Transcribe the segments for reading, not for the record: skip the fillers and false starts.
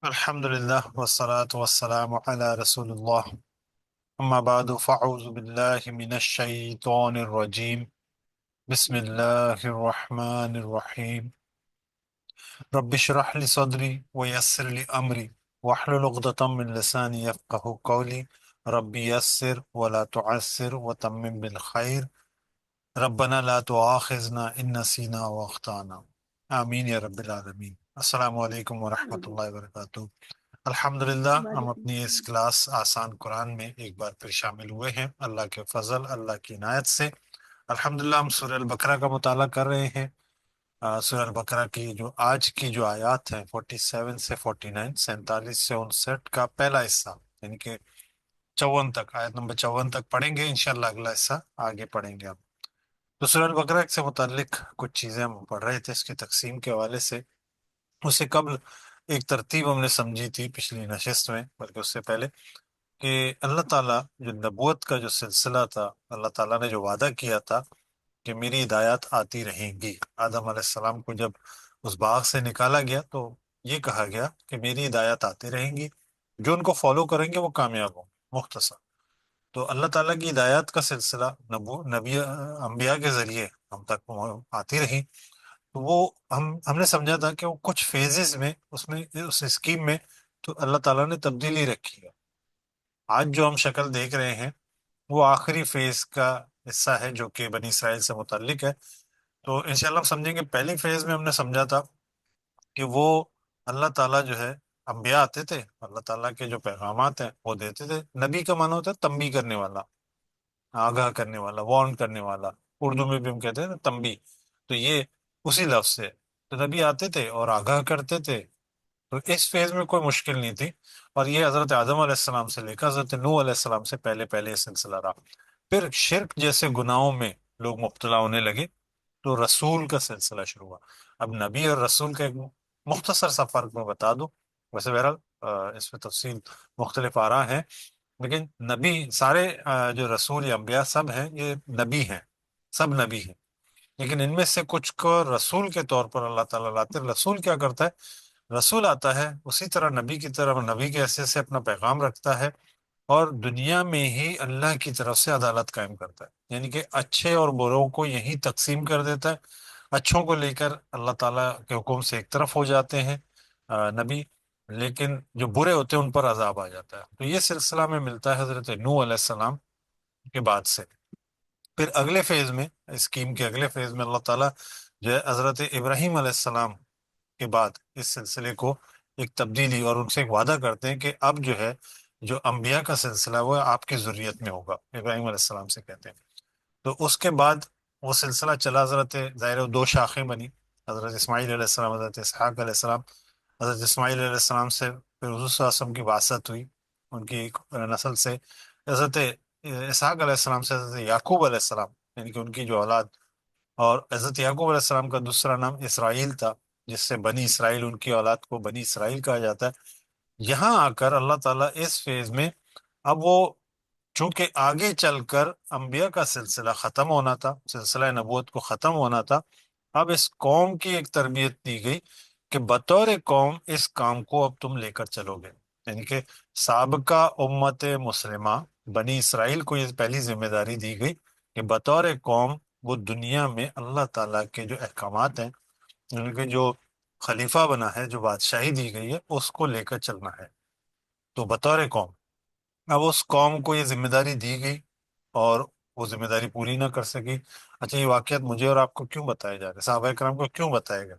الحمد لله والصلاة والسلام على رسول الله. أما بعد فأعوذ بالله من الشيطان الرجيم. بسم الله الرحمن الرحيم. رب اشرح لي صدري ويسر لي أمري واحلل عقدة من لساني يفقه قولي. رب يسر ولا تعسر وتمم بالخير. ربنا لا تؤاخذنا إن نسينا وأخطأنا. آمین یا رب العالمین. السلام علیکم ورحمۃ اللہ وبرکاتہ. الحمدللہ ہم وعلیکم اپنی اس السلام۔ کلاس آسان قرآن میں ایک بار پھر شامل ہوئے ہیں اللہ کے فضل اللہ کی عنایت سے۔ الحمدللہ ہم سورہ البقرہ کا مطالعہ کر رہے ہیں۔ سورہ البقرہ کی جو آج کی جو آیات ہیں 47 سے 49، 47 سے 59 کا پہلا حصہ، یعنی کہ 54 تک، آیت نمبر 54 تک پڑھیں گے انشاءاللہ، اگلا حصہ آگے پڑھیں گے ہم۔ تو سورہ البقرہ سے متعلق کچھ چیزیں ہم پڑھ رہے تھے اس کی تقسیم کے حوالے سے۔ اس سے قبل ایک ترتیب ہم نے سمجھی تھی پچھلی نشست میں، بلکہ اس سے پہلے، کہ اللہ تعالیٰ جو نبوت کا جو سلسلہ تھا، اللہ تعالیٰ نے جو وعدہ کیا تھا کہ میری ہدایات آتی رہیں گی۔ آدم علیہ السلام کو جب اس باغ سے نکالا گیا تو یہ کہا گیا کہ میری ہدایات آتی رہیں گی، جو ان کو فالو کریں گے وہ کامیاب ہوں۔ مختصر تو اللہ تعالیٰ کی ہدایات کا سلسلہ نبی انبیاء کے ذریعے ہم تک آتی رہی۔ تو وہ ہم نے سمجھا تھا کہ وہ کچھ فیزز میں اس اسکیم میں تو اللہ تعالیٰ نے تبدیلی رکھی ہے۔ آج جو ہم شکل دیکھ رہے ہیں وہ آخری فیز کا حصہ ہے جو کہ بنی اسرائیل سے متعلق ہے۔ تو انشاءاللہ ہم سمجھیں گے پہلی فیز میں ہم نے سمجھا تھا کہ وہ اللہ تعالیٰ جو ہے، انبیاء آتے تھے، اللہ تعالیٰ کے جو پیغامات ہیں وہ دیتے تھے۔ نبی کا معنی ہوتا ہے تنبیہ کرنے والا، آگاہ کرنے والا، وارن کرنے والا۔ اردو میں بھی ہم کہتے ہیں نا تنبیہ، تو یہ اسی لفظ سے۔ تو نبی آتے تھے اور آگاہ کرتے تھے، تو اس فیز میں کوئی مشکل نہیں تھی۔ اور یہ حضرت آدم علیہ السلام سے لے کر حضرت نوح علیہ السلام سے پہلے پہلے یہ سلسلہ رہا۔ پھر شرک جیسے گناہوں میں لوگ مبتلا ہونے لگے تو رسول کا سلسلہ شروع ہوا۔ اب نبی اور رسول کا ایک مختصر سا فرق میں بتا دوں، ویسے بہرحال اس میں تفصیل مختلف آراء ہیں، لیکن نبی سارے جو رسول یا انبیاء سب ہیں یہ نبی ہیں، سب نبی ہیں، لیکن ان میں سے کچھ کو رسول کے طور پر اللہ تعالیٰ لاتے ہیں۔ رسول کیا کرتا ہے؟ رسول آتا ہے اسی طرح نبی کی طرح، نبی کے حیثیت سے اپنا پیغام رکھتا ہے اور دنیا میں ہی اللہ کی طرف سے عدالت قائم کرتا ہے، یعنی کہ اچھے اور بروں کو یہی تقسیم کر دیتا ہے۔ اچھوں کو لے کر اللہ تعالیٰ کے حکم سے ایک طرف ہو جاتے ہیں نبی، لیکن جو برے ہوتے ہیں ان پر عذاب آ جاتا ہے۔ تو یہ سلسلہ میں ملتا ہے حضرت نوح علیہ السلام کے بعد سے۔ پھر اگلے فیز میں، اسکیم کے اگلے فیز میں، اللہ تعالیٰ جو ہے حضرت ابراہیم علیہ السلام کے بعد اس سلسلے کو ایک تبدیلی اور ان سے ایک وعدہ کرتے ہیں کہ اب جو ہے جو انبیاء کا سلسلہ وہ آپ کی ذریت میں ہوگا، ابراہیم علیہ السلام سے کہتے ہیں۔ تو اس کے بعد وہ سلسلہ چلا، حضرت ظاہر دو شاخیں بنی، حضرت اسماعیل علیہ السلام، حضرت اسحاق علیہ السلام۔ حضرت اسماعیل علیہ السلام سے پھر حضور صلی اللہ علیہ وسلم کی بعثت ہوئی، ان کی ایک نسل سے۔ حضرت اسحاق علیہ السلام سے حضرت یعقوب علیہ السلام، یعنی کہ ان کی جو اولاد، اور حضرت یعقوب علیہ السلام کا دوسرا نام اسرائیل تھا، جس سے بنی اسرائیل، ان کی اولاد کو بنی اسرائیل کہا جاتا ہے۔ یہاں آ کر اللہ تعالیٰ اس فیز میں، اب وہ چونکہ آگے چل کر انبیاء کا سلسلہ ختم ہونا تھا، سلسلہ نبوت کو ختم ہونا تھا، اب اس قوم کی ایک تربیت دی گئی کہ بطور قوم اس کام کو اب تم لے کر چلو گے، یعنی کہ سابقہ امت مسلمہ بنی اسرائیل کو یہ پہلی ذمہ داری دی گئی کہ بطور قوم وہ دنیا میں اللہ تعالیٰ کے جو احکامات ہیں، یعنی کہ جو خلیفہ بنا ہے، جو بادشاہی دی گئی ہے، اس کو لے کر چلنا ہے۔ تو بطور قوم اب اس قوم کو یہ ذمہ داری دی گئی اور وہ ذمہ داری پوری نہ کر سکی۔ اچھا، یہ واقعات مجھے اور آپ کو کیوں بتایا جا رہا ہے؟ صحابہ کرام کو کیوں بتایا گیا؟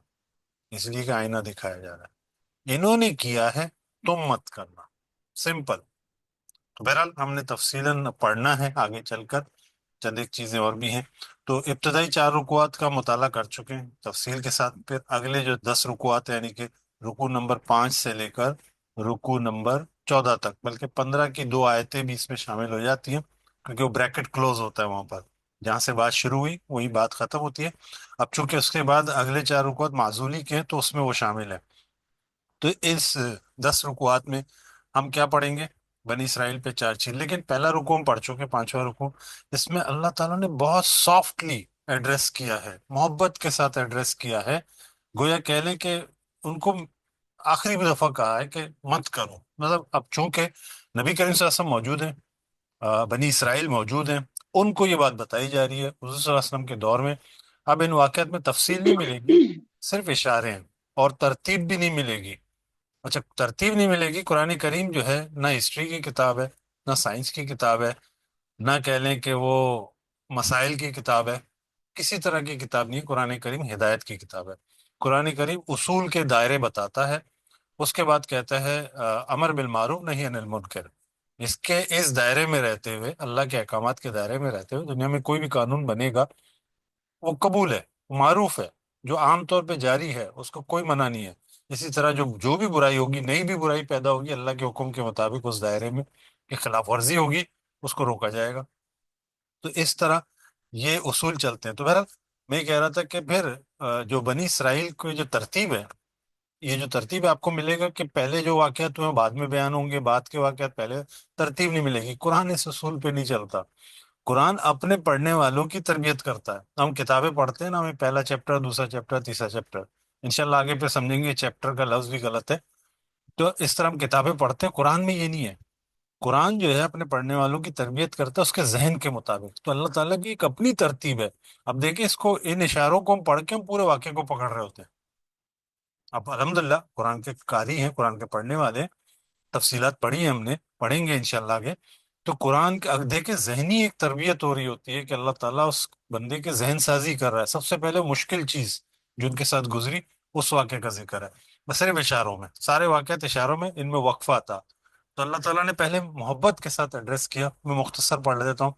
اس لیے کہ آئینہ دکھایا جا رہا ہے، انہوں نے کیا ہے، تم مت کرنا، سمپل۔ تو بہرحال ہم نے تفصیلاً پڑھنا ہے آگے چل کر، چند ایک چیزیں اور بھی ہیں۔ تو ابتدائی 4 رکوعات کا مطالعہ کر چکے ہیں تفصیل کے ساتھ۔ پھر اگلے جو 10 رکوعات ہیں، یعنی کہ رکوع نمبر 5 سے لے کر رکوع نمبر 14 تک، بلکہ 15 کی 2 آیتیں بھی اس میں شامل ہو جاتی ہیں، کیونکہ وہ بریکٹ کلوز ہوتا ہے وہاں پر، جہاں سے بات شروع ہوئی وہی بات ختم ہوتی ہے۔ اب چونکہ اس کے بعد اگلے 4 رکوعات معزولی کے ہیں تو اس میں وہ شامل ہے۔ تو اس 10 رکوعات میں ہم کیا پڑھیں گے؟ بنی اسرائیل پہ 4 چیز، لیکن پہلا رکوع ہم پڑھ چکے، 5واں رکوع، اس میں اللہ تعالیٰ نے بہت سافٹلی ایڈریس کیا ہے، محبت کے ساتھ ایڈریس کیا ہے، گویا کہہ لیں کہ ان کو آخری بھی دفعہ کہا ہے کہ مت کرو، مطلب اب چونکہ نبی کریم صلی اللہ علیہ وسلم موجود ہیں، بنی اسرائیل موجود ہیں، ان کو یہ بات بتائی جا رہی ہے حضور صلی اللہ علیہ وسلم کے دور میں. اب ان واقعات میں تفصیل نہیں ملے گی، صرف اشارے ہیں، اور ترتیب بھی نہیں ملے گی. اچھا، ترتیب نہیں ملے گی. قرآن کریم جو ہے نہ ہسٹری کی کتاب ہے، نہ سائنس کی کتاب ہے، نہ کہہ لیں کہ وہ مسائل کی کتاب ہے. کسی طرح کی کتاب نہیں. قرآن کریم ہدایت کی کتاب ہے. قرآن کریم اصول کے دائرے بتاتا ہے، اس کے بعد کہتا ہے امر بالمعروف نہیں عن المنکر. اس دائرے میں رہتے ہوئے، اللہ کے احکامات کے دائرے میں رہتے ہوئے دنیا میں کوئی بھی قانون بنے گا وہ قبول ہے، معروف ہے. جو عام طور پہ جاری ہے اس کو کوئی منع نہیں ہے. اسی طرح جو بھی برائی ہوگی، نئی بھی برائی پیدا ہوگی، اللہ کے حکم کے مطابق اس دائرے میں کی خلاف ورزی ہوگی، اس کو روکا جائے گا. تو اس طرح یہ اصول چلتے ہیں. تو بہرحال میں یہ کہہ رہا تھا کہ پھر جو بنی اسرائیل کی جو ترتیب ہے، یہ جو ترتیب آپ کو ملے گا کہ پہلے جو واقعات تمہیں بعد میں بیان ہوں گے، بعد کے واقعات پہلے، ترتیب نہیں ملے گی. قرآن اس اصول پہ نہیں چلتا. قرآن اپنے پڑھنے والوں کی تربیت کرتا ہے. ہم کتابیں پڑھتے ہیں نا، ہمیں پہلا چیپٹر، دوسرا چیپٹر، تیسرا چیپٹر، انشاءاللہ آگے پہ سمجھیں گے چیپٹر کا لفظ بھی غلط ہے. تو اس طرح ہم کتابیں پڑھتے ہیں. قرآن میں یہ نہیں ہے. قرآن جو ہے اپنے پڑھنے والوں کی تربیت کرتا ہے اس کے ذہن کے مطابق. تو اللہ تعالیٰ کی ایک اپنی ترتیب ہے. اب دیکھیں، اس کو، ان اشاروں کو ہم پڑھ کے ہم پورے واقعے کو پکڑ رہے ہوتے ہیں. اب الحمدللہ قرآن کے قاری ہیں، قرآن کے پڑھنے والے ہیں، تفصیلات پڑھی ہیں ہم نے، پڑھیں گے انشاءاللہ آگے. تو قرآن کا دیکھیں ذہنی ایک تربیت ہو رہی ہوتی ہے کہ اللہ تعالیٰ اس بندے کے ذہن سازی کر رہا ہے. سب سے پہلے مشکل چیز جو ان کے ساتھ گزری، اس واقعے کا ذکر ہے. بس صرف اشاروں میں، سارے واقعات اشاروں میں، ان میں وقفہ تھا. تو اللہ تعالیٰ نے پہلے محبت کے ساتھ ایڈریس کیا. میں مختصر پڑھ لیتا ہوں.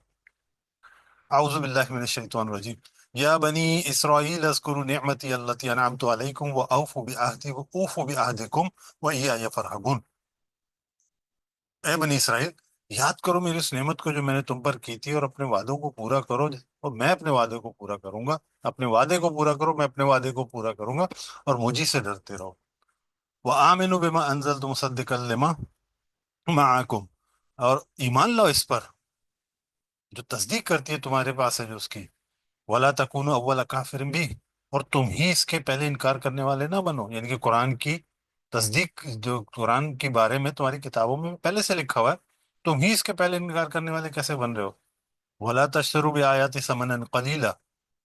اعوذ باللہ من الشیطان الرجیم. یا بنی اسرائیل اذکروا نعمتی التي انعمت علیکم واوفوا بعہدی واوفوا بعہدکم وایای فارہبون. اے بنی اسرائیل، یاد کرو میری اس نعمت کو جو میں نے تم پر کی تھی، اور اپنے وعدوں کو پورا کرو، اور میں اپنے وعدے کو پورا کروں گا. اپنے وعدے کو پورا کرو، میں اپنے وعدے کو پورا کروں گا، اور مجھے سے ڈرتے رہو. وآمنوا بما انزلت مصدقا لما معکم، اور ایمان لاؤ اس پر جو تصدیق کرتی ہے تمہارے پاس ہے جو اس کی. ولا تکونوا اول کافر بھی، اور تم ہی اس کے پہلے انکار کرنے والے نہ بنو. یعنی کہ قرآن کی تصدیق جو قرآن کے بارے میں تمہاری کتابوں میں پہلے سے لکھا ہوا ہے، تم ہی اس کے پہلے انکار کرنے والے کیسے بن رہے ہو. ولا تشتروا بآیاتی ثمنا قلیلا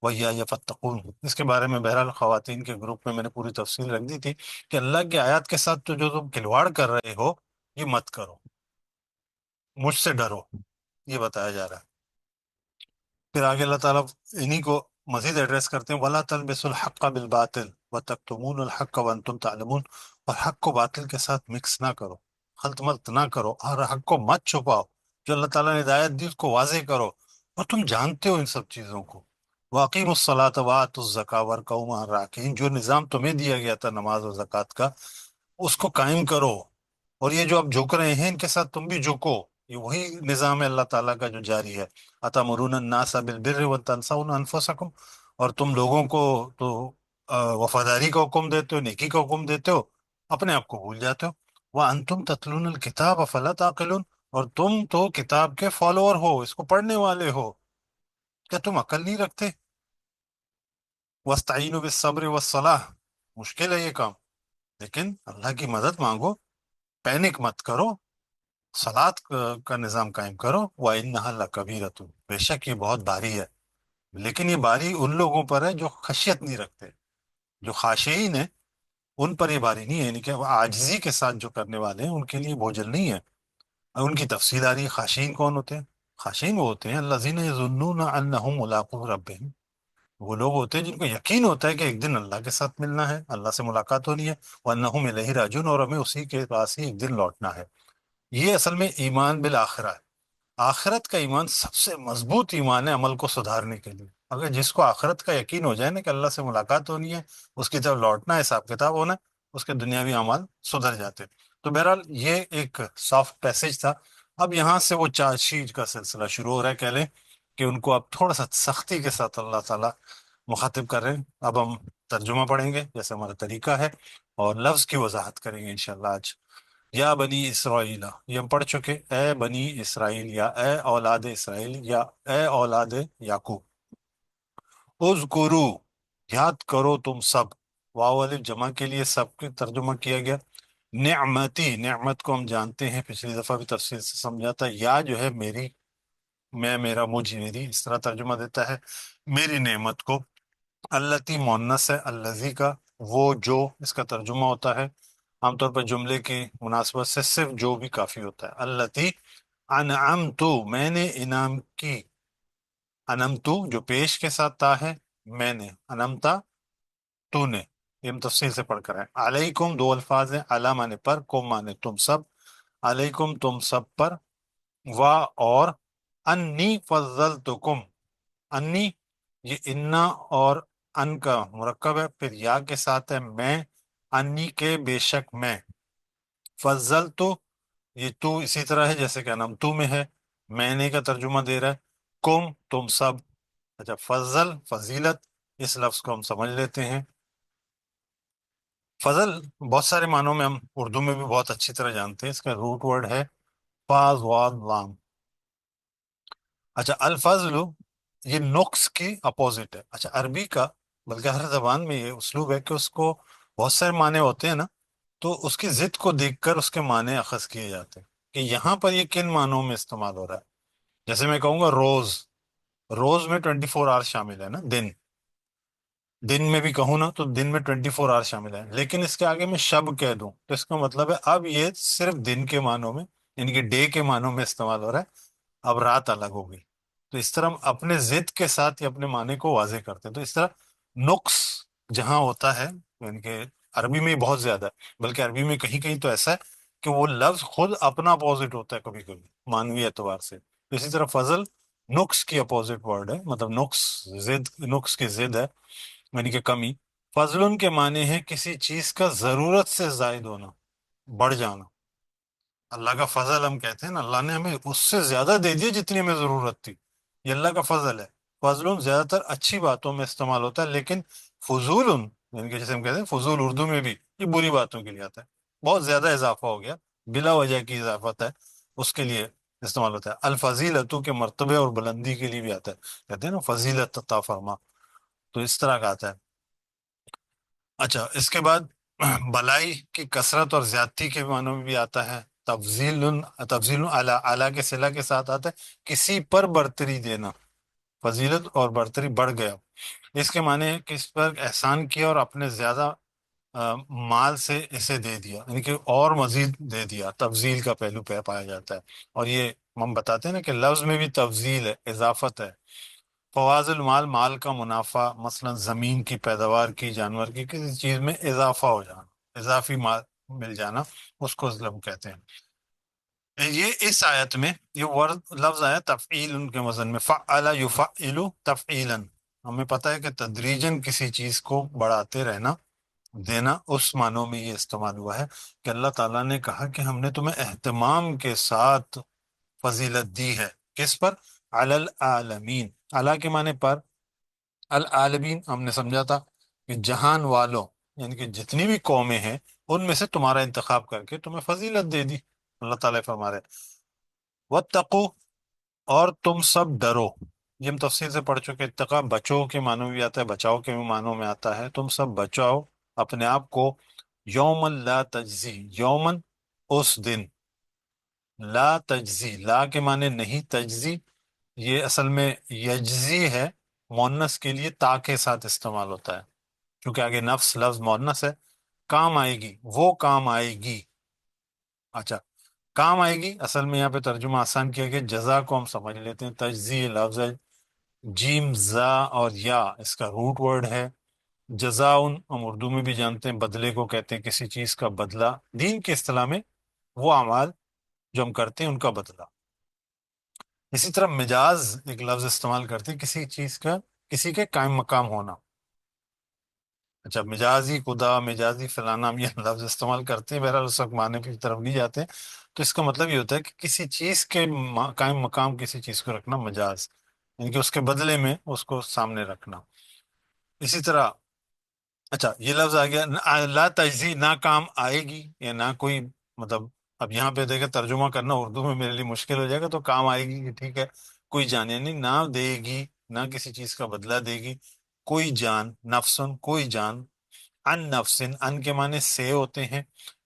وایای فاتقون. اس کے بارے میں بہرحال خواتین کے گروپ میں نے پوری تفصیل رکھ دی تھی کہ اللہ کی آیات کے ساتھ تو جو تم کھلواڑ کر رہے ہو، یہ مت کرو، مجھ سے ڈرو، یہ بتایا جا رہا ہے. پھر آگے اللہ تعالیٰ انہی کو مزید ایڈریس کرتے ہیں. وَلَا تَلْبِسُوا الْحَقَّ بِالْبَاطِلِ وَتَكْتُمُونَ الْحَقَّ وَأَنْتُمْ تَعْلَمُونَ. اور حق کو باطل کے ساتھ مکس نہ کرو، خلط ملط نہ کرو، اور حق کو مت چھپاؤ. جو اللہ تعالیٰ نے ہدایت دی اس کو واضح کرو، اور تم جانتے ہو ان سب چیزوں کو. وَأَقِيمُوا الصَّلَاةَ وَآتُوا الزَّكَاةَ وَارْكَعُوا مَعَ الرَّاكِعِينَ. جو نظام تمہیں دیا گیا تھا نماز اور زکوٰۃ کا، اس کو قائم کرو. اور یہ جو اب جھک رہے ہیں ان کے ساتھ تم بھی جھکو. یہ وہی نظام ہے اللہ تعالیٰ کا جو جاری ہے. اتامرون الناس بالبر وتنسون انفسکم. اور تم لوگوں کو تو وفاداری کا حکم دیتے ہو، نیکی کا حکم دیتے ہو، اپنے آپ کو بھول جاتے ہو. وانتم تتلون الکتاب افلا تعقلون. اور تم تو کتاب کے فالوور ہو، اس کو پڑھنے والے ہو، کیا تم عقل نہیں رکھتے. واستعینوا بالصبر والصلاح. مشکل ہے یہ کام، لیکن اللہ کی مدد مانگو، پینک مت کرو، سلاد کا نظام قائم کرو. وَإِنَّهَا لَكَبِيرَةٌ. بے شک یہ بہت بھاری ہے. لیکن یہ باری ان لوگوں پر ہے جو خشیت نہیں رکھتے، جو خاشعین ہیں، ان پر یہ باری نہیں ہے. یعنی کہ وہ عاجزی کے ساتھ جو کرنے والے ہیں ان کے لیے بوجھل نہیں ہے. اور ان کی تفصیل آ رہی ہے. خاشعین کون ہوتے ہیں؟ خاشعین وہ ہوتے ہیں الذین یظنون انہم ملاقو ربہم. وہ لوگ ہوتے ہیں جن کو یقین ہوتا ہے کہ ایک دن اللہ کے ساتھ ملنا ہے، اللہ سے ملاقات ہونی ہے. وانہم الیہ راجعون. اور ہمیں اسی کے پاس ہی ایک دن لوٹنا ہے. یہ اصل میں ایمان بالآخرہ ہے. آخرت کا ایمان سب سے مضبوط ایمان ہے عمل کو سدھارنے کے لیے. اگر جس کو آخرت کا یقین ہو جائے نا کہ اللہ سے ملاقات ہونی ہے، اس کی طرف لوٹنا ہے، حساب کتاب ہونا ہے، اس کے دنیاوی اعمال سدھر جاتے ہیں. تو بہرحال یہ ایک سافٹ پیسج تھا. اب یہاں سے وہ چارشیج کا سلسلہ شروع ہو رہا ہے. کہہ لیں کہ ان کو اب تھوڑا سا سختی کے ساتھ اللہ تعالیٰ مخاطب کر رہے ہیں. اب ہم ترجمہ پڑھیں گے جیسے ہمارا طریقہ ہے، اور لفظ کی وضاحت کریں گے انشاءاللہ آج. یا بنی اسرائیل، یہ ہم پڑھ چکے. اے بنی اسرائیل، یا اے اولاد اسرائیل، یا اے اولاد یعقوب. اذکرو، یاد کرو تم سب. واو الف جمع کے لیے سب کے ترجمہ کیا گیا. نعمتی، نعمت کو ہم جانتے ہیں، پچھلی دفعہ بھی تفصیل سے سمجھا تھا، یا جو ہے میری، میں، میرا، مجھ، میری، اس طرح ترجمہ دیتا ہے میری نعمت کو۔ التی مونس ہے، الذی کا وہ جو، اس کا ترجمہ ہوتا ہے عام طور پر جملے کی مناسبت سے صرف جو بھی کافی ہوتا ہے۔ التی انعمتو، میں نے انعام کی، انمتو جو پیش کے ساتھ تا ہے، میں نے، انمتا تو نے، یہ ہم تفصیل سے پڑھ کر آئے۔ علیکم دو الفاظ ہیں، علی مانے پر، کم مانے تم سب، علیکم تم سب پر، وا اور، انی فضلتکم، انی یہ انا اور ان کا مرکب ہے، پھر یا کے ساتھ ہے میں، انی کے بے شک میں، فضل تو یہ تو اسی طرح ہے جیسے کہ انم تو میں ہے، میں نے کا ترجمہ دے رہا ہے، کم تم سب۔ اچھا، فضل فضیلت، اس لفظ کو ہم سمجھ لیتے ہیں۔ فضل بہت سارے معنوں میں ہم اردو میں بھی بہت اچھی طرح جانتے ہیں، اس کا روٹ ورڈ ہے فاز واد لام۔ اچھا، الفضل یہ نقص کی اپوزٹ ہے۔ اچھا، عربی کا، بلکہ ہر زبان میں یہ اسلوب ہے کہ اس کو بہت سارے معنی ہوتے ہیں نا، تو اس کی ضد کو دیکھ کر اس کے معنی اخذ کیے جاتے ہیں کہ یہاں پر یہ کن معنوں میں استعمال ہو رہا ہے۔ جیسے میں کہوں گا روز، روز میں 24 آور شامل ہے نا، دن، دن میں بھی کہوں نا تو دن میں 24 آور شامل ہے، لیکن اس کے آگے میں شب کہہ دوں تو اس کا مطلب ہے اب یہ صرف دن کے معنوں میں، یعنی کہ ڈے کے معنوں میں استعمال ہو رہا ہے، اب رات الگ ہو گئی۔ تو اس طرح ہم اپنے ضد کے ساتھ ہی اپنے معنی کو واضح کرتے ہیں۔ تو اس طرح نقص جہاں ہوتا ہے، یعنی کہ عربی میں بہت زیادہ ہے، بلکہ عربی میں کہیں کہیں تو ایسا ہے کہ وہ لفظ خود اپنا اپوزٹ ہوتا ہے کبھی کبھی معنوی اعتبار سے۔ تو اسی طرح فضل نقص کی اپوزٹ ورڈ ہے، مطلب نقص، ضد، نقص کی ضد ہے، یعنی کہ کمی۔ فضل کے معنی ہے کسی چیز کا ضرورت سے زائد ہونا، بڑھ جانا۔ اللہ کا فضل ہم کہتے ہیں نا، اللہ نے ہمیں اس سے زیادہ دے دیا جتنی ہمیں ضرورت تھی، یہ اللہ کا فضل ہے۔ فضل زیادہ تر اچھی باتوں میں استعمال ہوتا ہے، لیکن فضول، یعنی کہ جیسے ہم کہتے ہیں فضول اردو میں بھی یہ بری باتوں کے لیے آتا ہے، بہت زیادہ اضافہ ہو گیا، بلا وجہ کی اضافت ہے، اس کے لیے استعمال ہوتا ہے۔ الفضیلتوں کے مرتبے اور بلندی کے لیے بھی آتا ہے، کہتے ہیں نا فضیلت عطا فرما، تو اس طرح کا آتا ہے۔ اچھا، اس کے بعد بلائی کی کثرت اور زیادتی کے معنوں میں بھی آتا ہے۔ تفضیل، تفضیل اعلیٰ، اعلیٰ کے صلہ کے ساتھ آتا ہے کسی پر برتری دینا، فضیلت اور برتری بڑھ گیا، اس کے معنی ہے کہ اس پر احسان کیا اور اپنے زیادہ مال سے اسے دے دیا، یعنی کہ اور مزید دے دیا، تفضیل کا پہلو پہ پایا جاتا ہے۔ اور یہ ہم بتاتے ہیں نا کہ لفظ میں بھی تفضیل ہے، اضافت ہے۔ فواز المال، مال کا منافع، مثلا زمین کی پیداوار کی، جانور کی، کسی چیز میں اضافہ ہو جانا، اضافی مال مل جانا، اس کو ظلم کہتے ہیں۔ یہ اس آیت میں یہ لفظ آیا تفعیل کے وزن میں، فعل یفعل تفعیلا، ہمیں پتہ ہے کہ تدریجاً کسی چیز کو بڑھاتے رہنا، دینا، اس معنوں میں یہ استعمال ہوا ہے کہ اللہ تعالیٰ نے کہا کہ ہم نے تمہیں اہتمام کے ساتھ فضیلت دی ہے، کس پر؟ علی العالمین، اللہ کے معنی پر، العالمین ہم نے سمجھا تھا کہ جہان والوں، یعنی کہ جتنی بھی قومیں ہیں ان میں سے تمہارا انتخاب کر کے تمہیں فضیلت دے دی، اللہ تعالیٰ فرما رہے واتقو، اور تم سب ڈرو، یہ ہم تفصیل سے پڑھ چکے، اتقا بچو کے معنوں میں بھی آتا ہے، بچاؤ کے بھی معنوں میں آتا ہے، تم سب بچاؤ اپنے آپ کو، یومن لا تجزی، یومن اس دن، لا تجزی، لا کے معنی نہیں، تجزی یہ اصل میں یجزی ہے، مونس کے لیے تا کے ساتھ استعمال ہوتا ہے، کیونکہ آگے نفس لفظ مونس ہے، کام آئے گی، وہ کام آئے گی۔ اچھا، کام آئے گی اصل میں یہاں پہ ترجمہ آسان کیا گیا، جزا کو ہم سمجھ لیتے ہیں، تجزی لفظ ہے، جیم زا اور یا اس کا روٹ ورڈ ہے، جزاؤن ہم اردو میں بھی جانتے ہیں بدلے کو کہتے ہیں، کسی چیز کا بدلہ، دین کے اصطلاح میں وہ اعمال جو ہم کرتے ہیں ان کا بدلہ۔ اسی طرح مجاز ایک لفظ استعمال کرتے ہیں کسی چیز کا، کسی کے قائم مقام ہونا۔ اچھا، مجازی خدا، مجازی فلانا، ہم یہ لفظ استعمال کرتے ہیں، بہرحال اس وقت معنی کی طرف نہیں جاتے ہیں، تو اس کا مطلب یہ ہوتا ہے کہ کسی چیز کے قائم مقام کسی چیز کو رکھنا، مجاز، یعنی کہ اس کے بدلے میں اس کو سامنے رکھنا۔ اسی طرح، اچھا یہ لفظ آ گیا لا تجزی، نہ کام آئے گی، یا نہ کوئی، مطلب اب یہاں پہ دیکھیں ترجمہ کرنا اردو میں میرے لیے مشکل ہو جائے گا، تو کام آئے گی یہ ٹھیک ہے، کوئی جان یعنی نہ دے گی، نہ کسی چیز کا بدلہ دے گی، کوئی جان، نفسن کوئی جان، ان نفسن، ان کے معنی سے ہوتے ہیں،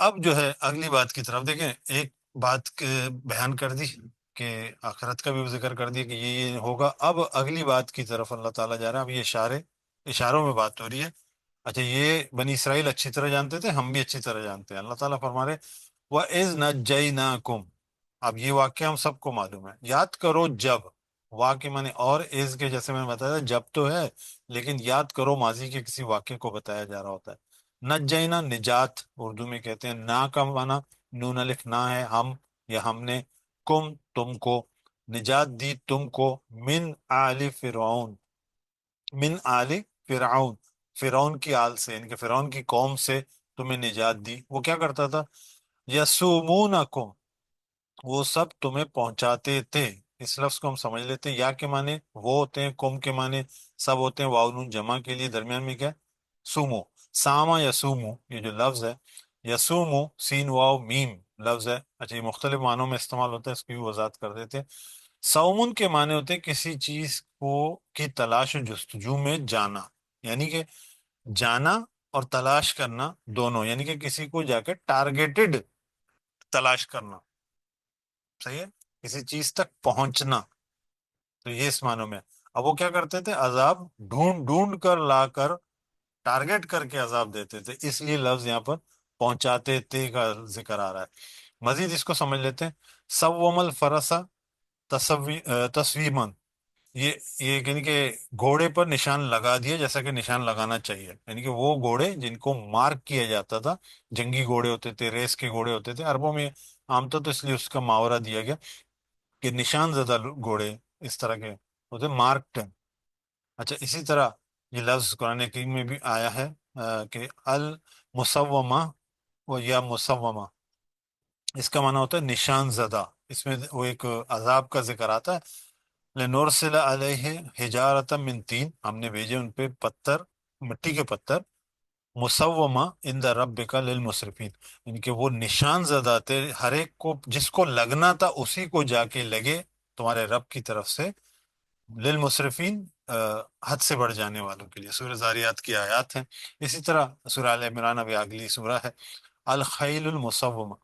اب جو ہے اگلی بات کی طرف دیکھیں، ایک بات بیان کر دی کہ آخرت کا بھی ذکر کر دیا کہ یہ ہوگا، اب اگلی بات کی طرف اللہ تعالیٰ جا رہا ہے، اب یہ اشاروں میں بات ہو رہی ہے۔ اچھا، یہ بنی اسرائیل اچھی طرح جانتے تھے، ہم بھی اچھی طرح جانتے ہیں۔ اللہ تعالیٰ فرما رہے وَإِذْ نَجَّيْنَاكُمْ، اب یہ واقعہ ہم سب کو معلوم ہے، یاد کرو جب، واقع مانے اور از کے جیسے میں نے بتایا تھا، جب تو ہے لیکن یاد کرو ماضی کے کسی واقعے کو بتایا جا رہا ہوتا ہے۔ نجینا نجات اردو میں کہتے ہیں، نا کا مانا نون الف نہ ہے، ہم یا ہم نے، کم تم کو، نجات دی تم کو، من آل فرعون، من آل فرعون، فرعون کی آل سے، یعنی کہ فرعون کی قوم سے تمہیں نجات دی۔ وہ کیا کرتا تھا؟ یسومونکم، وہ سب تمہیں پہنچاتے تھے۔ اس لفظ کو ہم سمجھ لیتے ہیں، یا کے معنی وہ ہوتے ہیں، کم کے معنی سب ہوتے ہیں، واو نون جمع کے لیے درمیان میں کیا ہے؟ سومو، ساما یسومو، یہ جو لفظ ہے یسومو، سین واو میم لفظ ہے۔ اچھا، یہ مختلف معنوں میں استعمال ہوتا ہے، اس کی بھی وضاحت کر دیتے ہیں۔ سومن کے معنی ہوتے ہیں کسی چیز کو کی تلاش و جستجو میں جانا، یعنی کہ جانا اور تلاش کرنا دونوں، یعنی کہ کسی کو جا کے ٹارگیٹڈ تلاش کرنا، صحیح ہے، کسی چیز تک پہنچنا، تو یہ اس معنوں میں۔ اب وہ کیا کرتے تھے؟ عذاب ڈھونڈ ڈھونڈ کر لا کر ٹارگیٹ کر کے عذاب دیتے تھے، اس لیے لفظ یہاں پر پہنچاتے تھے کا ذکر آ رہا ہے۔ مزید اس کو سمجھ لیتے ہیں، سوم الفرسا تصویمن، یہ یعنی کہ گھوڑے پر نشان لگا دیا جیسا کہ نشان لگانا چاہیے، یعنی کہ وہ گھوڑے جن کو مارک کیا جاتا تھا، جنگی گھوڑے ہوتے تھے، ریس کے گھوڑے ہوتے تھے، عربوں میں عام طور تو اس لیے اس کا محاورہ دیا گیا کہ نشان زدہ گھوڑے اس طرح کے ہوتے، مارکڈ۔ اچھا، اسی طرح یہ لفظ قرآن کریم میں بھی آیا ہے کہ المسومہ و یا مسومہ، اس کا معنی ہوتا ہے نشان زدہ۔ اس میں وہ ایک عذاب کا ذکر آتا ہے، لنرسل علیہ حجارۃ من تین، ہم نے بھیجے ان پہ پتھر، مٹی کے پتھر، مسومہ عند ربک للمسرفین، یعنی کہ وہ نشان زدہ تھے، ہر ایک کو جس کو لگنا تھا اسی کو جا کے لگے تمہارے رب کی طرف سے، للمسرفین حد سے بڑھ جانے والوں کے لیے۔ سورہ زاریات کی آیات ہیں۔ اسی طرح سورہ آل عمران ابھی اگلی سورہ ہے، الخیل المسومہ،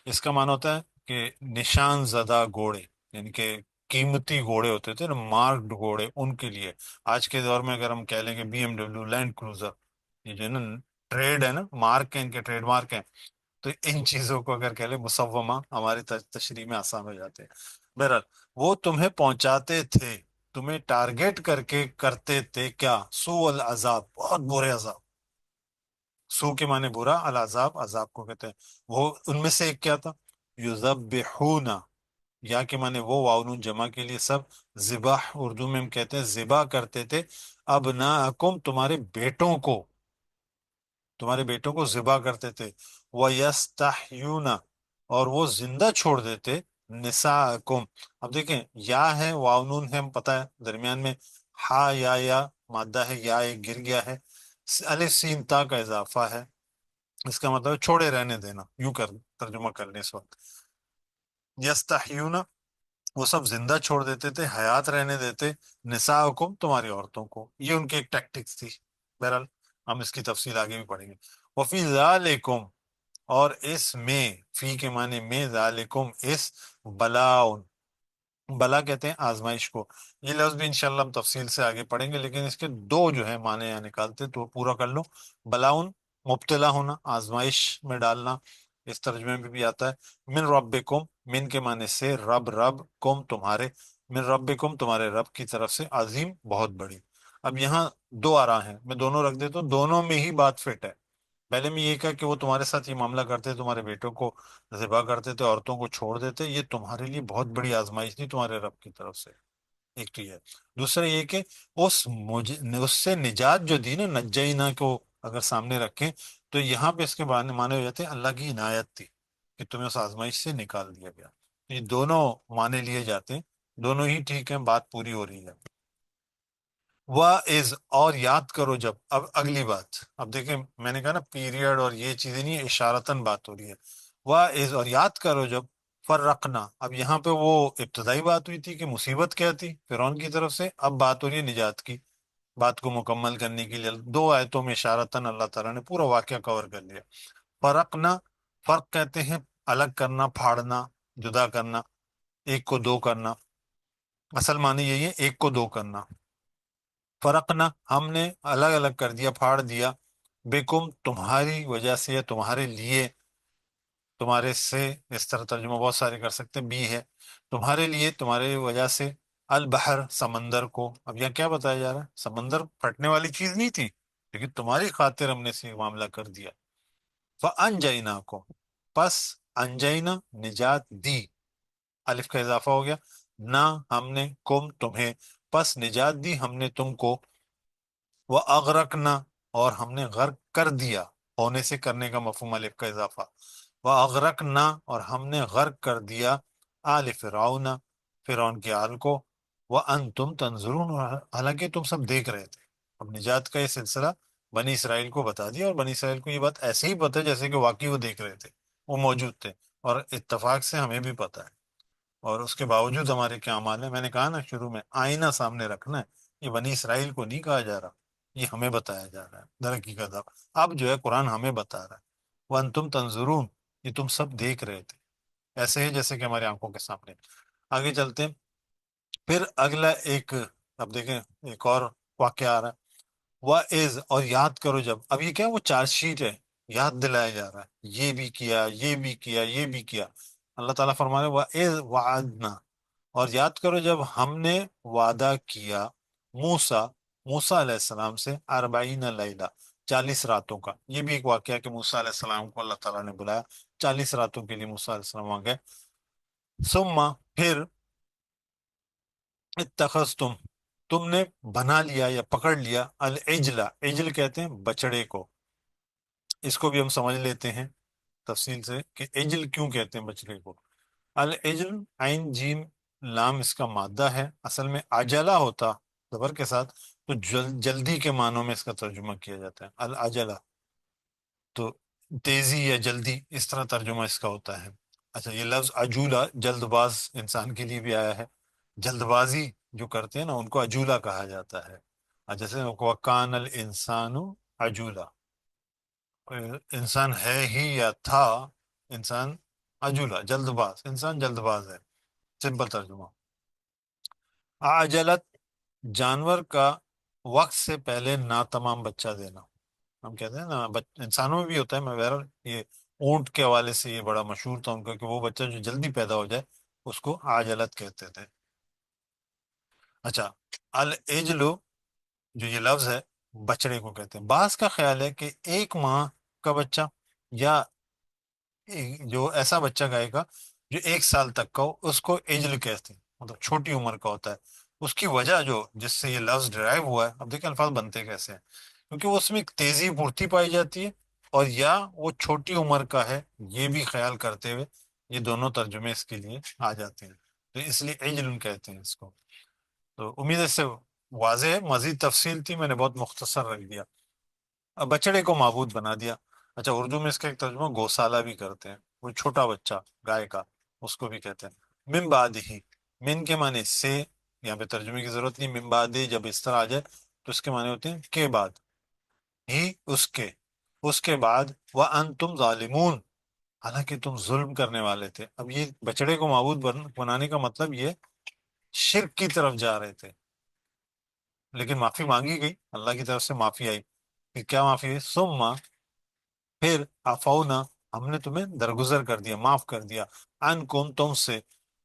اس کا معنی ہوتا ہے کہ نشان زدہ گھوڑے، یعنی کہ قیمتی گھوڑے ہوتے تھے نا، مارکڈ گھوڑے، ان کے لیے۔ آج کے دور میں اگر ہم کہہ لیں کہ B M W, land cruiser, یہ جو ہے نا ٹریڈ ہے نا، مارک ہیں، ان کے ٹریڈ مارک ہیں، تو ان چیزوں کو اگر کہہ لیں مسومہ، ہماری تشریح میں آسان ہو جاتے ہیں۔ بہرحال وہ تمہیں پہنچاتے تھے، تمہیں ٹارگیٹ کر کے کرتے تھے کیا؟ سوء العذاب، بہت برے عذاب۔ سو کے معنی برا، العذاب عذاب کو کہتے ہیں۔ وہ ان میں سے ایک کیا تھا؟ یذبحون، یا کے معنی وہ، واو نون جمع کے لیے سب، ذبح اردو میں ہم کہتے ہیں ذبح کرتے تھے، ابناءکم، تمہارے بیٹوں کو، تمہارے بیٹوں کو ذبح کرتے تھے، وَيَسْتَحْيُونَ، اور وہ زندہ چھوڑ دیتے، نساءکم۔ اب دیکھیں، یا ہے، واو نون ہے، ہم پتہ ہے درمیان میں ہا یا مادہ ہے، یا ایک گر گیا ہے، الف سین تا کا اضافہ ہے، اس کا مطلب ہے چھوڑے رہنے دینا، یوں کر ترجمہ کر لیں اس وقت۔ یستحیون، وہ سب زندہ چھوڑ دیتے تھے، حیات رہنے دیتے، نساءکم، تمہاری عورتوں کو، یہ ان کی ایک ٹیکٹکس تھی۔ بہرحال ہم اس کی تفصیل آگے بھی پڑھیں گے۔ وفی ذالکم، اور اس میں، فی کے معنی میں، ذالکم اس، بلاؤن، بلا کہتے ہیں آزمائش کو۔ یہ لفظ بھی انشاءاللہ ہم تفصیل سے آگے پڑھیں گے، لیکن اس کے دو جو ہے معنی یہاں نکالتے ہیں، تو پورا کر لو۔ بلاؤن، مبتلا ہونا، آزمائش میں ڈالنا، اس ترجمے میں بھی آتا ہے۔ من ربکم، من کے معنی سے، رب، رب، کم تمہارے، من ربکم تمہارے رب کی طرف سے، عظیم بہت بڑی۔ اب یہاں دو آرا ہیں، میں دونوں رکھ دیتا ہوں، دونوں میں ہی بات فٹ ہے۔ پہلے میں یہ کہا کہ وہ تمہارے ساتھ یہ معاملہ کرتے، تمہارے بیٹوں کو ذبح کرتے تھے، عورتوں کو چھوڑ دیتے، یہ تمہارے لیے بہت بڑی آزمائش تھی تمہارے رب کی طرف سے، ایک تو یہ ہے۔ دوسرا یہ کہ اس سے نجات جو دی نا، نجینا کو اگر سامنے رکھیں تو یہاں پہ اس کے معنی ہو جاتے ہیں اللہ کی عنایت تھی کہ تمہیں اس آزمائش سے نکال دیا گیا۔ یہ دونوں معنی لیے جاتے ہیں، دونوں ہی ٹھیک ہیں، بات پوری ہو رہی ہے۔ وَإِذْ، اور یاد کرو جب، اب اگلی بات، اب دیکھیں میں نے کہا نا پیریڈ اور یہ چیزیں نہیں، اشارتاً بات ہو رہی ہے۔ وَإِذْ، اور یاد کرو جب، فرقنا، اب یہاں پہ وہ ابتدائی بات ہوئی تھی کہ مصیبت کیا تھی فرعون کی طرف سے، اب بات ہو رہی ہے نجات کی۔ بات کو مکمل کرنے کے لیے دو آیتوں میں اشارتاً اللہ تعالیٰ نے پورا واقعہ کور کر لیا۔ فرقنا فرق کہتے ہیں الگ کرنا، پھاڑنا، جدا کرنا، ایک کو دو کرنا، اصل معنی یہی ہے ایک کو دو کرنا۔ فرقنا ہم نے الگ الگ کر دیا، پھاڑ دیا، بیکم تمہاری وجہ سے یا تمہارے لیے، تمہارے سے اس طرح ترجمہ بہت سارے کر سکتے ہیں، بھی ہے تمہارے لیے، تمہارے وجہ سے، البحر سمندر کو۔ اب یہاں کیا بتایا جا رہا ہے؟ سمندر پھٹنے والی چیز نہیں تھی، لیکن تمہاری خاطر ہم نے سے معاملہ کر دیا۔ فَأَنْجَيْنَاكُمْ، پس انجینا نجات دی، الف کا اضافہ ہو گیا، نہ ہم نے کم تمہیں، پس نجات دی ہم نے تم کو، وہ اغرقنا اور ہم نے غرق کر دیا، ہونے سے کرنے کا مفہوم الف کا اضافہ، وہ اغرقنا اور ہم نے غرق کر دیا، آل فرعون، فرعون کے آل کو، وہ انتم تنظرون، اور حالانکہ تم سب دیکھ رہے تھے۔ اب نجات کا یہ سلسلہ بنی اسرائیل کو بتا دیا، اور بنی اسرائیل کو یہ بات ایسے ہی پتہ ہے جیسے کہ واقعی وہ دیکھ رہے تھے، وہ موجود تھے، اور اتفاق سے ہمیں بھی پتہ ہے، اور اس کے باوجود ہمارے کیا اعمال ہیں۔ میں نے کہا نا شروع میں، آئینہ سامنے رکھنا ہے، یہ بنی اسرائیل کو نہیں کہا جا رہا، یہ ہمیں بتایا جا رہا ہے در حقیقت۔ اب جو ہے قرآن ہمیں بتا رہا ہے، وَأَنْتُمْ تَنْظُرُونَ، یہ تم سب دیکھ رہے تھے، ایسے ہی جیسے کہ ہماری آنکھوں کے سامنے۔ آگے چلتے ہیں، پھر اگلا ایک، اب دیکھیں ایک اور واقعہ آ رہا ہے، وَإِذْ، اور یاد کرو جب، اب یہ کیا ہے؟ وہ چارج شیٹ ہے، یاد دلایا جا رہا ہے، یہ بھی کیا، یہ بھی کیا، یہ بھی کیا۔ اللہ تعالیٰ فرما رہے وَإِذْ وَعَدْنَا، اور یاد کرو جب ہم نے وعدہ کیا، موسیٰ، موسیٰ علیہ السلام سے، 40 لیلہ، 40 راتوں کا۔ یہ بھی ایک واقعہ ہے کہ موسیٰ علیہ السلام کو اللہ تعالیٰ نے بلایا، 40 راتوں کے لیے موسیٰ علیہ السلام وہاں گئے۔ ثم، پھر، اتخذتم، تم نے بنا لیا یا پکڑ لیا، العجلہ، عجل کہتے ہیں بچڑے کو، اس کو بھی ہم سمجھ لیتے ہیں تفصیل سے کہ عجل کیوں کہتے ہیں بچڑے کو۔ العجل، عین جیم لام اس کا مادہ ہے، اصل میں عجلہ ہوتا زبر کے ساتھ تو جلدی کے معنوں میں اس کا ترجمہ کیا جاتا ہے، العجلہ، تو تیزی یا جلدی، اس طرح ترجمہ اس کا ہوتا ہے۔ اچھا، یہ لفظ عجولہ جلد باز انسان کے لیے بھی آیا ہے، جلد بازی جو کرتے ہیں نا ان کو عجولہ کہا جاتا ہے۔ جیسے وَكَانَ الْإِنسَانُ عجولہ، انسان ہے ہی یا تھا انسان عجولہ، جلد باز، انسان جلد باز ہے، سمپل ترجمہ۔ عجلت، جانور کا وقت سے پہلے ناتمام بچہ دینا، ہم کہتے ہیں نا انسانوں میں بھی ہوتا ہے، میں بہرحال یہ اونٹ کے حوالے سے یہ بڑا مشہور تھا ان کا کہ وہ بچہ جو جلدی پیدا ہو جائے اس کو عجلت کہتے تھے۔ اچھا، العجلو جو یہ لفظ ہے بچڑے کو کہتے ہیں۔ بعض کا خیال ہے کہ ایک ماہ کا بچہ، یا جو ایسا بچہ گائے کا جو 1 سال تک کا ہو اس کو عجل کہتے ہیں، مطلب چھوٹی عمر کا ہوتا ہے۔ اس کی وجہ جو جس سے یہ لفظ ڈرائیو ہوا ہے، اب دیکھیں الفاظ بنتے کیسے ہیں، کیونکہ اس میں ایک تیزی پھرتی پائی جاتی ہے، اور یا وہ چھوٹی عمر کا ہے، یہ بھی خیال کرتے ہوئے یہ دونوں ترجمے اس کے لیے آ جاتے ہیں، تو اس لیے عجل کہتے ہیں اس کو۔ تو امید ہے اس سے واضح ہے، مزید تفصیل تھی میں نے بہت مختصر رکھ دیا۔ اب بچڑے کو معبود بنا دیا۔ اچھا، اردو میں اس کا ایک ترجمہ گوسالہ بھی کرتے ہیں، وہ چھوٹا بچہ گائے کا، اس کو بھی کہتے ہیں۔ من بعد ہی، من کے معنی سے، یہاں پہ ترجمے کی ضرورت نہیں، من بعد جب اس طرح آ جائے تو اس کے معنی ہوتے ہیں کے بعد، ہی اس کے بعد، وَأَنْتُمْ ظَالِمُونَ، حالانکہ تم ظلم کرنے والے تھے۔ اب یہ بچڑے کو معبود بنانے کا مطلب یہ شرک کی طرف جا رہے تھے، لیکن معافی مانگی گئی، اللہ کی طرف سے معافی آئی۔ پھر کیا معافی ہے؟ ثم، پھر، عفونا، ہم نے تمہیں درگزر کر دیا، معاف کر دیا، عنکم، تم سے،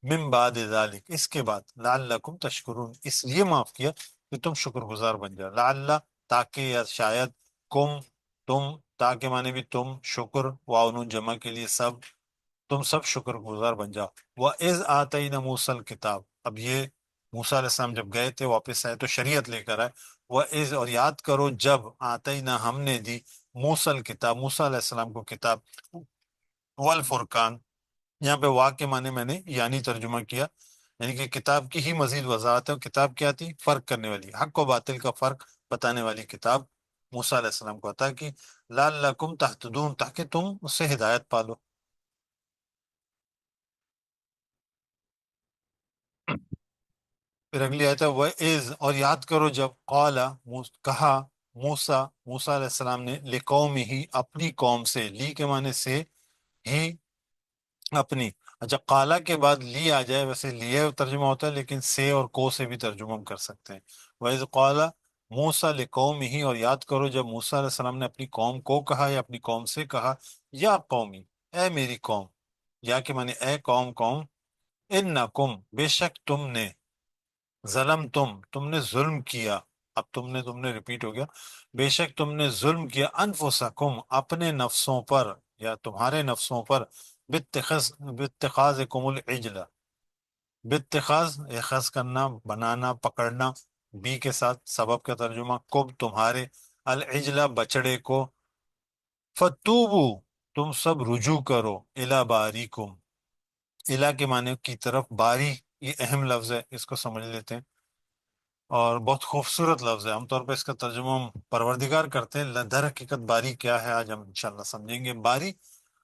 من بعد ذالک، اس کے بعد، لعلکم تشکرون، اس لیے معاف کیا کہ تم شکر گزار بن جاؤ، لعل، تاکہ یا شاید، کم، تم، تاکہ معنی بھی تم، شکر، واؤن جمع کے لیے سب، تم سب شکر گزار بن جاؤ۔ وَإِذْ آتَيْنَا مُوسَى الْكِتَابَ، اب یہ موسیٰ علیہ السلام جب گئے تھے واپس آئے تو شریعت لے کر آئے۔ وَإِذْ، اور یاد کرو جب، آتَيْنَا، ہم نے دی، موسیٰ الکتاب، موسیٰ علیہ السلام کو کتاب، والفرقان، یہاں پہ وا کے معنی میں نے یعنی ترجمہ کیا، یعنی کہ کتاب کی ہی مزید وضاحت ہے، کتاب کیا تھی؟ فرق کرنے والی، حق و باطل کا فرق بتانے والی کتاب موسیٰ علیہ السلام کو عطا کی، لعلکم تہتدون، تاکہ تم اس سے ہدایت پالو۔ پھر اگلی آیت ہے وَإِذْ، اور یاد کرو جب، قال، کہا، موسیٰ، موسیٰ علیہ السلام نے، لقومہ، اپنی قوم سے، لی کے معنی سے، ہی اپنی. اچھا، قالا کے بعد لی آ جائے، ویسے لیے ترجمہ ہوتا ہے لیکن سے اور کو سے بھی ترجمہ ہم کر سکتے ہیں. وَإِذْ قَالَ موسیٰ لِقَوْمِهِ، اور یاد کرو جب موسیٰ علیہ السلام نے اپنی قوم کو کہا یا اپنی قوم سے کہا، یا قومی، اے میری قوم. یا کہ معنی اے قوم، انکم، بے شک تم نے، تم نے ظلم کیا. اب تم نے ریپیٹ ہو گیا. بے شک تم نے ظلم کیا، انفسکم، اپنے نفسوں پر یا تمہارے نفسوں پر، باتخاذکم العجل، باتخاذ اخذ کرنا، بنانا، پکڑنا، بی کے ساتھ سبب کا ترجمہ، کب تمہارے، العجلہ بچڑے کو، فتوبو، تم سب رجوع کرو، الی باریکم، الی کے معنی کی طرف، باری یہ اہم لفظ ہے، اس کو سمجھ لیتے ہیں اور بہت خوبصورت لفظ ہے. عام طور پہ اس کا ترجمہ ہم پروردگار کرتے ہیں، در حقیقت باری کیا ہے آج ہم انشاءاللہ سمجھیں گے. باری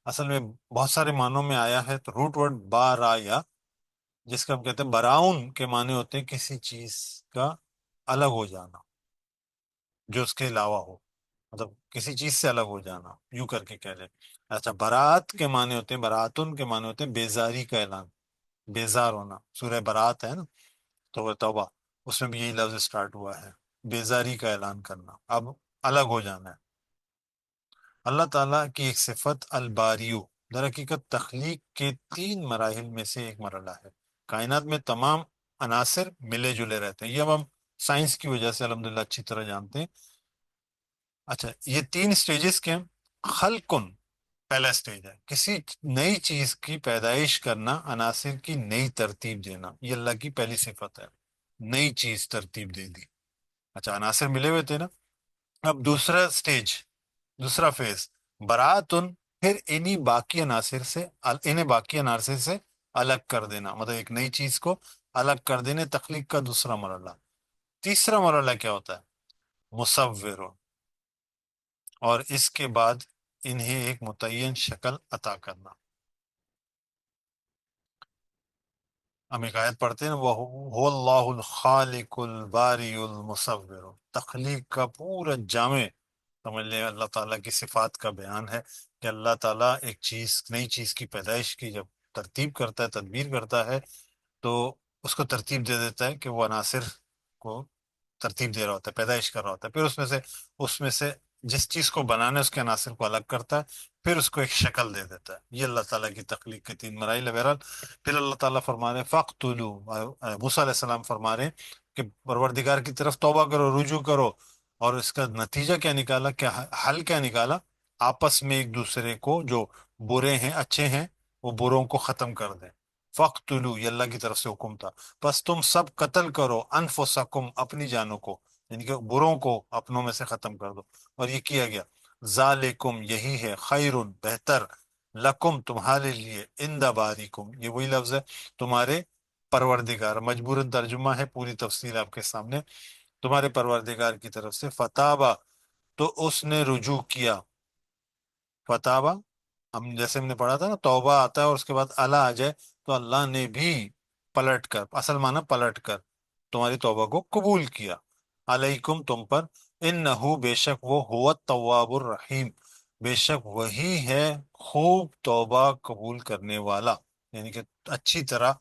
اصل میں بہت سارے معنوں میں آیا ہے. تو روٹ ورڈ بارایا، جس کا ہم کہتے ہیں براؤن کے معنی ہوتے ہیں کسی چیز کا الگ ہو جانا جو اس کے علاوہ ہو، مطلب کسی چیز سے الگ ہو جانا، یوں کر کے کہہ لیں. اچھا، برات کے معنی ہوتے ہیں، براتن کے معنی ہوتے ہیں بیزاری کا اعلان، بیزار ہونا. سورہ برات ہے نا، تو توبہ، اس میں بھی یہی لفظ اسٹارٹ ہوا ہے، بیزاری کا اعلان کرنا، اب الگ ہو جانا ہے. اللہ تعالیٰ کی ایک صفت الباریو، در حقیقت تخلیق کے 3 مراحل میں سے ایک مرحلہ ہے. کائنات میں تمام عناصر ملے جلے رہتے ہیں، یہ اب ہم سائنس کی وجہ سے الحمدللہ اچھی طرح جانتے ہیں. اچھا، یہ 3 سٹیجز کے ہیں. خلقن پہلا سٹیج ہے، کسی نئی چیز کی پیدائش کرنا، عناصر کی نئی ترتیب دینا، یہ اللہ کی پہلی صفت ہے، نئی چیز ترتیب دے دی. اچھا، عناصر ملے ہوئے تھے نا. اب دوسرا سٹیج، دوسرا فیز، براتن، پھر انہیں باقی عناصر سے الگ کر دینا، مطلب ایک نئی چیز کو الگ کر دینے، تخلیق کا دوسرا مرحلہ. تیسرا مرحلہ کیا ہوتا ہے؟ مصور، اور اس کے بعد انہیں ایک متعین شکل عطا کرنا. ہم ایک آیت پڑھتے ہیں، وہ اللہ الخالق الباری المصور، تخلیق کا پورا جامع سمجھ لیں اللہ تعالیٰ کی صفات کا بیان ہے کہ اللہ تعالیٰ ایک چیز، نئی چیز کی پیدائش کی جب ترتیب کرتا ہے، تدبیر کرتا ہے، تو اس کو ترتیب دے دیتا ہے کہ وہ عناصر کو ترتیب دے رہا ہوتا ہے، پیدائش کر رہا ہوتا ہے، پھر اس میں سے جس چیز کو بنانا ہے اس کے عناصر کو الگ کرتا ہے، پھر اس کو ایک شکل دے دیتا ہے. یہ اللہ تعالیٰ کی تخلیق کے 3 مراحل ہے. بہرحال پھر اللہ تعالیٰ فرما رہے ہیں فَاقْتُلُوا، موسیٰ علیہ السلام فرما رہے ہیں کہ پروردگار کی طرف توبہ کرو، رجوع کرو. اور اس کا نتیجہ کیا نکالا، کیا حل کیا نکالا؟ آپس میں ایک دوسرے کو، جو برے ہیں اچھے ہیں، وہ بروں کو ختم کر دیں. فَاقْتُلُوا، یہ اللہ کی طرف سے حکم تھا. بس تم سب قتل کرو، انفسکم، اپنی جانوں کو، یعنی کہ بروں کو اپنوں میں سے ختم کر دو. اور یہ کیا گیا. ذالکم، یہی ہے، خیرن، بہتر، لکم، تمہارے لیے، عند باریکم، یہ وہی لفظ ہے، تمہارے پروردگار، مجبوراً ترجمہ ہے، پوری تفصیل آپ کے سامنے، تمہارے پروردگار کی طرف سے. فتابہ، تو اس نے رجوع کیا. فتابہ، ہم نے پڑھا تھا نا، توبہ آتا ہے اور اس کے بعد اللہ آ جائے، تو اللہ نے بھی پلٹ کر، اصل معنی پلٹ کر، تمہاری توبہ کو قبول کیا. علیکم، تم پر، انہو، بے شک وہ، هو التواب الرحیم، بے شک وہی ہے خوب توبہ قبول کرنے والا، یعنی کہ اچھی طرح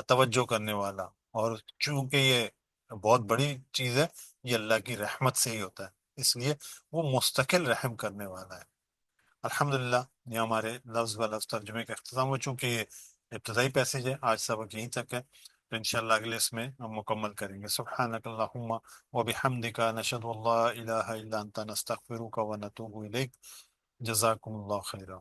توجہ کرنے والا. اور چونکہ یہ بہت بڑی چیز ہے، یہ اللہ کی رحمت سے ہی ہوتا ہے، اس لیے وہ مستقل رحم کرنے والا ہے. الحمدللہ، یہ ہمارے لفظ و لفظ ترجمے کا اختتام ہو. چونکہ یہ ابتدائی پیسج ہے، آج سبق یہیں تک ہے، تو انشاءاللہ اگلے اس میں ہم مکمل کریں گے. سبحانک اللہم و بحمدک، نشہد ان لا الہ الا انت، نستغفرک و نتوب الیک. جزاکم اللہ خیرہ.